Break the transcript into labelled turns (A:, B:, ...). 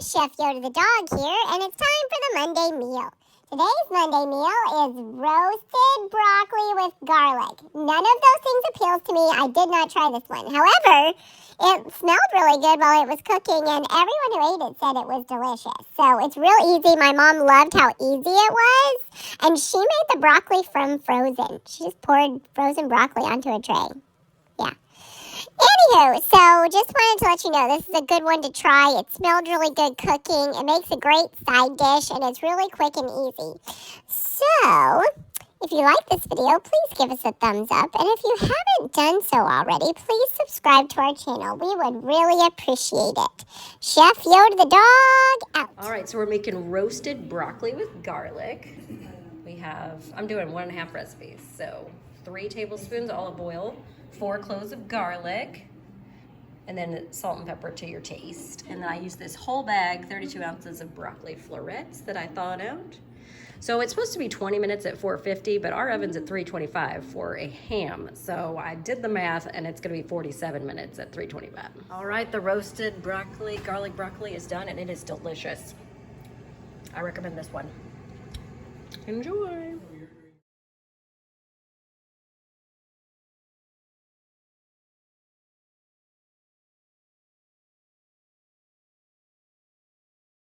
A: Chef Yoda the dog here, and it's time for the Monday meal. Today's Monday meal is roasted broccoli with garlic. None of those things appeals to me. I did not try this one. However, it smelled really good while it was cooking, and everyone who ate it said it was delicious. So it's real easy. My mom loved how easy it was, and she made the broccoli from frozen. She just poured frozen broccoli onto a tray. Yeah. Anywho, so just wanted to let you know this is a good one to try. It smelled really good cooking. It makes a great side dish, and it's really quick and easy. So, if you like this video, please give us a thumbs up. And if you haven't done so already, please subscribe to our channel. We would really appreciate it. Chef Yoda the dog, out.
B: All right, so we're making roasted broccoli with garlic. I'm doing 1.5 recipes. So 3 tablespoons olive oil, 4 cloves of garlic, and then salt and pepper to your taste. And then I use this whole bag, 32 ounces of broccoli florets that I thawed out. So it's supposed to be 20 minutes at 450, but our oven's at 325 for a ham. So I did the math, and it's gonna be 47 minutes at 325. All right, the roasted broccoli, garlic broccoli is done, and it is delicious. I recommend this one. Enjoy.